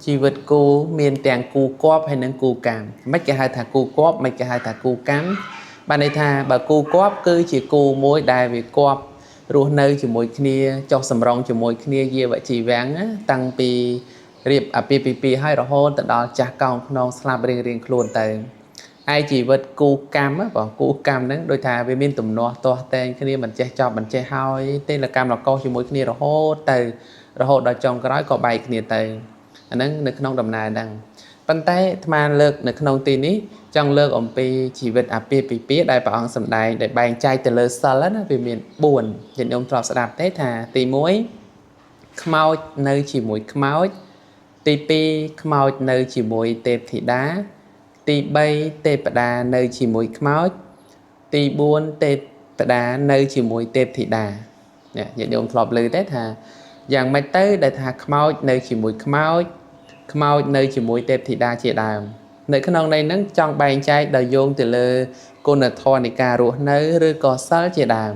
ជីវិតគូមានទាំងគូគប់ហើយនិងគូកម្មមិនគេហៅថាគូគប់មិនគេហៅថាគូកម្មបានន័យថាបើគូគប់គឺជាគូមួយដែលវាគប់រស់នៅជាមួយគ្នាចុះសម្រងជាមួយគ្នាយាវជីវាំងតាំងពីរៀបអាពាហ៍ពិពាហ៍ហើយរហូតទៅដល់ចាស់កោងខ្នងស្លាប់រៀងៗខ្លួនទៅឯជីវិតគូកម្មបងគូកម្មហ្នឹងដូចថាវាមានទំនាស់ទាស់តែងគ្នាមិនចេះចប់មិនចេះហើយទេលកម្មលកោជាមួយគ្នារហូតដល់ចុងក្រោយក៏បែកគ្នាទៅអាហ្នឹងនៅក្នុងដំណើរហ្នឹងប៉ុន្តែអាត្មាលើកនៅក្នុងទីនេះចង់លើកអំពីជីវិតអាពាហ៍ពិពាហ៍ដែលព្រះអង្គសម្ដែងដែលបែងចែកទៅលើសិលណាវាមាន4ញាតិញោមធ្លាប់ស្ដាប់ទេថាទី1ខ្មោចនៅជាមួយខ្មោចទី2ខ្មោចនៅជាមួយទេពធីតាទី3ទេពតានៅជាមួយខ្មោចទី4ទេពតានៅជាមួយទេពធីតាញាតិញោមធ្លាប់ឮទេថាយ៉ាងម៉េចទៅដែលថាខ្មោចនៅជាមួយខ្មោចនៅជាមួយទេពធីតាជាដើមនៅក្នុងន័យហ្នឹងចង់បែងចែកដល់យោងទៅលើគុណធម៌នៃការរស់នៅឬក៏សិលជាដើម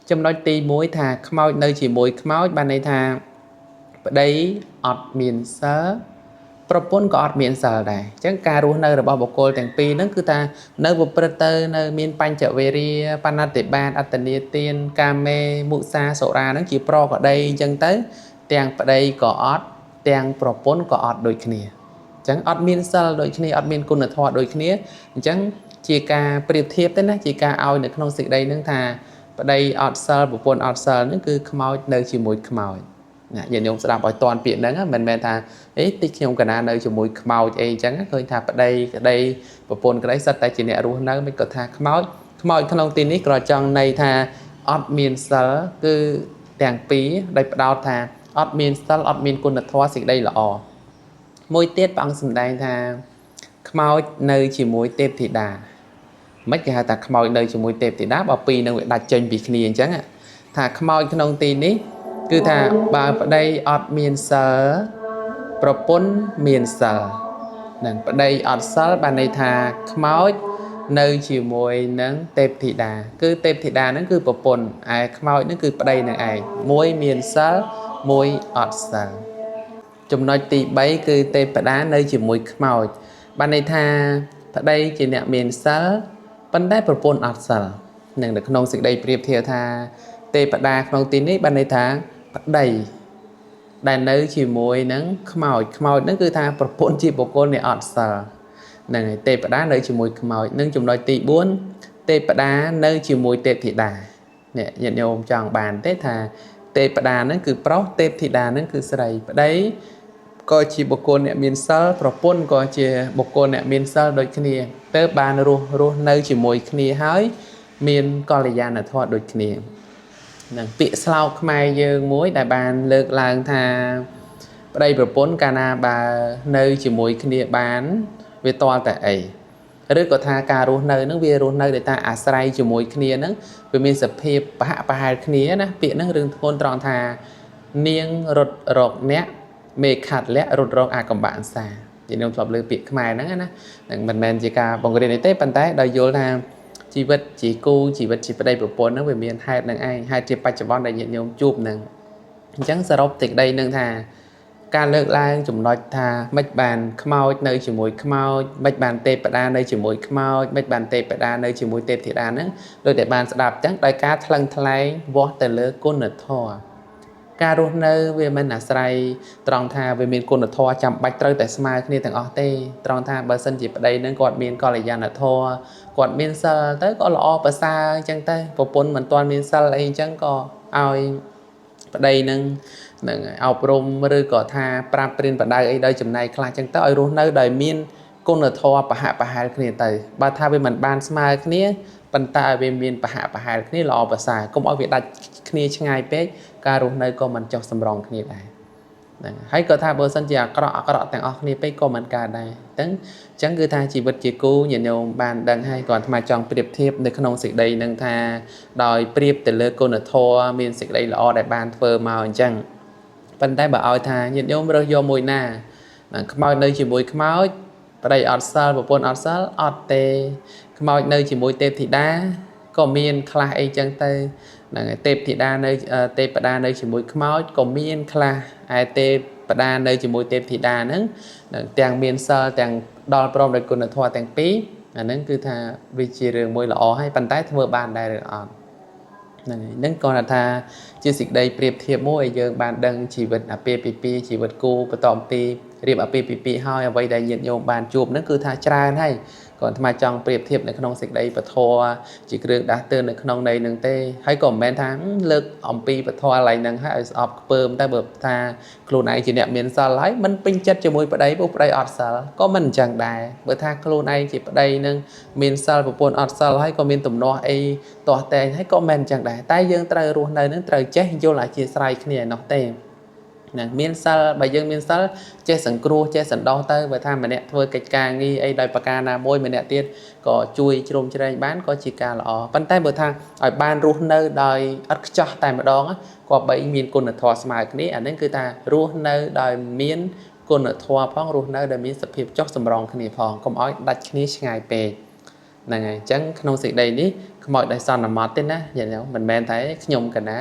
ចំណុចទី1ថាខ្មោចនៅជាមួយខ្មោចបានន័យថាប្តីអត់មានសិលប្រពន្ធក៏អត់មានសិលដែរអញ្ចឹងការរស់នៅរបស់បុគ្គលទាំងពីរហ្នឹងគឺថានៅប្រព្រឹត្តទៅនៅមានបញ្ចវេរាបណ្ណតិបាតអត្តនីទានកាមេមុសាសុរាហ្នឹងជាប្រក្តីអញ្ចឹងទៅទាំងប្តីក៏អត់ទាំងប្រពន្ធក៏អត់ដូចគ្នាអញ្ចឹងអត់មានសិលដូចគ្នាអត់មានគុណធម៌ដូចគ្នាអញ្ចឹងជាការប្រៀបធៀបទេណាជាការឲ្យនៅក្នុងសេចក្តីហ្នឹងថាប្តីអត់សិលប្រពន្ធអត់សិលហ្នឹងគឺខ្មោចនៅជាមួយខ្មោចញាតិញោមស្ដាប់ឲ្យតាន់ពាក្យហ្នឹងមិនមែនថាតិចខ្ញុំកណានៅជាមួយខ្មោចអីអញ្ចឹងឃើញថាប្តីក្តីប្រពន្ធក្តីសិតតែជាអ្នករស់នៅមិនក៏ថាខ្មោចក្នុងទីនេះក៏ចង់ន័យថាអត់មានសិលគឺទាំងពីរដោយផ្ដោតថាអត់មានសិលអត់មានគុណធម៌សេចក្តីល្អមួយទៀតព្រះអង្គសម្ដែងថាខ្មោចនៅជាមួយទេពធីតាមិនគេហៅថាខ្មោចនៅជាមួយទេពធីតាបើពីរនឹងវាដាច់ចេញពីគ្នាអញ្ចឹងថាខ្មោចក្នុងទីនេះគឺថាបើប្តីអត់មានសិលប្រពន្ធមានសិលនឹងប្តីអត់សិលបានន័យថាខ្មោចនៅជាមួយនឹងទេពធីតាគឺទេពធីតាហ្នឹងគឺប្រពន្ធឯខ្មោចហ្នឹងគឺប្តីនឹងឯងមួយមានសិលមួយអត់សិលចំណុចទី3គឺទេពតានៅជាមួយខ្មោចបានន័យថាប្តីជាអ្នកមានសិលប៉ុន្តែប្រពន្ធអត់សិលនឹងនៅក្នុងសេចក្តីប្រៀបធៀបថាទេពតាក្នុងទីនេះបានន័យថាប្តីដែលនៅជាមួយនឹងខ្មោចហ្នឹងគឺថាប្រពន្ធជាបុគ្គលអ្នកអត់សិលហ្នឹងហើយទេពតានៅជាមួយខ្មោចនឹងចំណុចទី4ទេពតានៅជាមួយទេពធីតានេះញាតិញោមចង់បានទេថាទេពតាហ្នឹងគឺប្រុសទេពធីតាហ្នឹងគឺស្រីប្តីក៏ជាបុគ្គលអ្នកមានសិលប្រពន្ធក៏ជាបុគ្គលអ្នកមានសិលដូចគ្នាទៅបានរស់នៅជាមួយគ្នាហើយមានកល្យាណធម៌ដូចគ្នានឹងពាក្យស្លោកខ្មែរយើងមួយដែលបានលើកឡើងថាប្តីប្រពន្ធកាលណាបើនៅជាមួយគ្នាបានវាតល់តែអីឬក៏ថាការរស់នៅហ្នឹងវារស់នៅដោយតែអាស្រ័យជាមួយគ្នាហ្នឹងវាមានសភាពប្រហាក់ប្រហែលគ្នាណាពាក្យហ្នឹងរឿងធ្ងន់ត្រង់ថានាងរត់រកអ្នកមេខាត់លៈរត់រកអាកំបាក់អន្សាជាខ្ញុំធ្លាប់លើពាក្យខ្មែរហ្នឹងណានឹងមិនមែនជាការបង្រៀនទេប៉ុន្តែដោយយល់ថាជីវិតជាគូជីវិតជាប្តីប្រពន្ធហ្នឹងវាមានហេតុនឹងឯងហេតុជាបច្ចុប្បន្នដែលញាតិញោមជួបហ្នឹងអញ្ចឹងសរុបសេចក្តីនឹងថាការលើកឡើងចំណុចថាមិនបានខ្មោចនៅជាមួយខ្មោចមិនបានទេពតានៅជាមួយខ្មោចមិនបានទេពតានៅជាមួយទេពធីតាហ្នឹងដោយតែបានស្ដាប់អញ្ចឹងដោយការថ្លឹងថ្លែងវាស់ទៅលើគុណធម៌ការរស់នៅវាមិនអាស្រ័យត្រង់ថាវាមានគុណធម៌ចាំបាច់ត្រូវតែស្មើគ្នាទាំងអស់ទេត្រង់ថាបើសិនជាប្តីនឹងគាត់មានកល្យាណធម៌គាត់មានសិលទៅក៏ល្អប្រសើរអញ្ចឹងទៅប្រពន្ធមិនទាន់មានសិលអីអញ្ចឹងក៏ឲ្យប្តីនឹងអប់រំឬក៏ថាប្រាប់ព្រានបដៅអីដោយចំណែកខ្លះអញ្ចឹងទៅឲ្យរស់នៅដោយមានគុណធម៌ប្រហាក់ប្រហែលគ្នាទៅបើថាវាមិនបានស្មើគ្នាប៉ុន្តែវាមានប្រហាក់ប្រហែលគ្នាល្អប្រសើរកុំឲ្យវាដាច់គ្នាឆ្ងាយពេកការរស់នៅក៏មិនចុះសម្រងគ្នាដែរហ្នឹងហើយក៏ថាបើសិនជាអាក្រក់ទាំងអស់គ្នាពេកក៏មិនកើតដែរអញ្ចឹងគឺថាជីវិតជាគូញាតិញោមបានដឹងហើយគាត់អាត្មាចង់ប្រៀបធៀបនៅក្នុងសេចក្តីនឹងថាដោយប្រៀបទៅលើគុណធម៌មានសេចក្តីល្អដែលបានធ្វើមកអញ្ចឹងប៉ុន្តែបើឲ្យថាញាតិញោមរើសយកមួយណាខ្មោចនៅជាមួយខ្មោចប្តីអត់សិលប្រពន្ធអត់សិលអត់ទេខ្មោចនៅជាមួយទេពធីតាក៏មានខ្លះអីចឹងទៅហ្នឹងទេពធីតានៅទេពតានៅជាមួយខ្មោចក៏មានខ្លះឯទេ បដានៅជាមួយទេពធីតាហ្នឹងទាំងមានសិលទាំងដល់ព្រមដោយគុណធម៌ទាំងពីរអាហ្នឹងគឺថាវាជារឿងមួយល្អហើយប៉ុន្តែធ្វើបានដែរឬអត់ហ្នឹងគាត់ថាជាសេចក្តីប្រៀបធៀបមួយឲ្យយើងបានដឹងជីវិតអាពាហ៍ពិពាហ៍ជីវិតគូបន្តអំពីរៀបអាពាហ៍ពិពាហ៍ហើយអ្វីដែលញាតិញោមបានជួបហ្នឹងគឺថាច្រើនហើយគាត់អាត្មាចង់ប្រៀបធៀបនៅក្នុងសេចក្តីពធជាគ្រឿងដាស់តឿននៅក្នុងន័យហ្នឹងទេហើយក៏មិនមែនថាលើកអំពីពធឡើយហ្នឹងហើយឲ្យស្អប់ខ្ពើមតែបើថាខ្លួនឯងជាអ្នកមានសិលហើយមិនពេញចិត្តជាមួយប្តីព្រោះប្តីអត់សិលក៏មិនអញ្ចឹងដែរបើថាខ្លួនឯងជាប្តីនឹងមានសិលប្រពន្ធអត់សិលហើយក៏មានទំនាស់អីទាស់តែងហើយក៏មិនអញ្ចឹងដែរតែយើងត្រូវរស់នៅនឹងត្រូវចេះយល់អធ្យាស្រ័យគ្នាឯណោះទេណាមានសិលបើយើងមានសិលចេះសង្គ្រោះចេះសន្តោសទៅបើថាម្នាក់ធ្វើកិច្ចការងារអីដោយប្រការណាមួយម្នាក់ទៀតក៏ជួយជ្រោមជ្រែងបានក៏ជាការល្អប៉ុន្តែបើថាឲ្យបានរស់នៅដោយឥតខ្ចោះតែម្ដងក៏បីមានគុណធម៌ស្មើគ្នាអានេះគឺថារស់នៅដោយមានគុណធម៌ផងរស់នៅដោយមានសភាពចុះសម្រងគ្នាផងកុំឲ្យដាច់គ្នាឆ្ងាយពេកហ្នឹងហើយអញ្ចឹងក្នុងសេចក្តីនេះខ្មោចដោយសន្មតទេណាយល់មិនមែនតែខ្ញុំកណា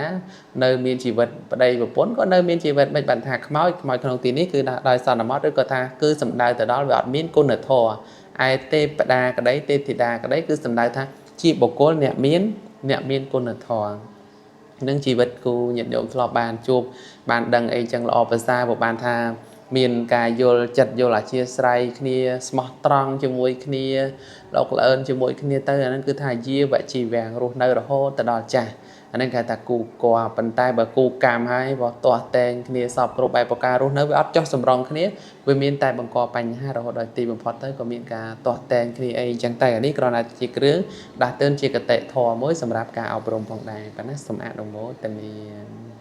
នៅមានជីវិតប្តីប្រពន្ធក៏នៅមានជីវិតមិនបានថាខ្មោចក្នុងទីនេះគឺដោយសន្មតឬក៏ថាគឺសំដៅទៅដល់វាអត់មានគុណធម៌ឯទេពតាក្តីទេពធីតាក្តីគឺសំដៅថាជាបុគ្គលអ្នកមានគុណធម៌នឹងជីវិតគូញាតិញោមធ្លាប់បានជួបបានដឹងអីចឹងល្អប្រសើរបើបានថាមានការយល់ចិត្តយល់អធ្យាស្រ័យគ្នាស្មោះត្រង់ជាមួយគ្នាលោកល្អើនជាមួយគ្នាទៅអាហ្នឹងគឺថាយាវជីវាំងរស់នៅរហូតទៅដល់ចាស់អាហ្នឹងគេថាគូគួរប៉ុន្តែបើគូកម្មហើយបើទាស់តែងគ្នាសពគ្រប់បែបប្រការរស់នៅវាអត់ចុះសម្រងគ្នាវាមានតែបង្កបញ្ហារហូតដល់ទីបំផុតទៅក៏មានការទាស់តែងគ្នាអីចឹងតែអានេះគ្រាន់តែជាគ្រឿងដាស់តឿនជាកតិធម៌មួយសម្រាប់ការអប់រំផងដែរប៉ុណ្ណាសូមអនុមោទនា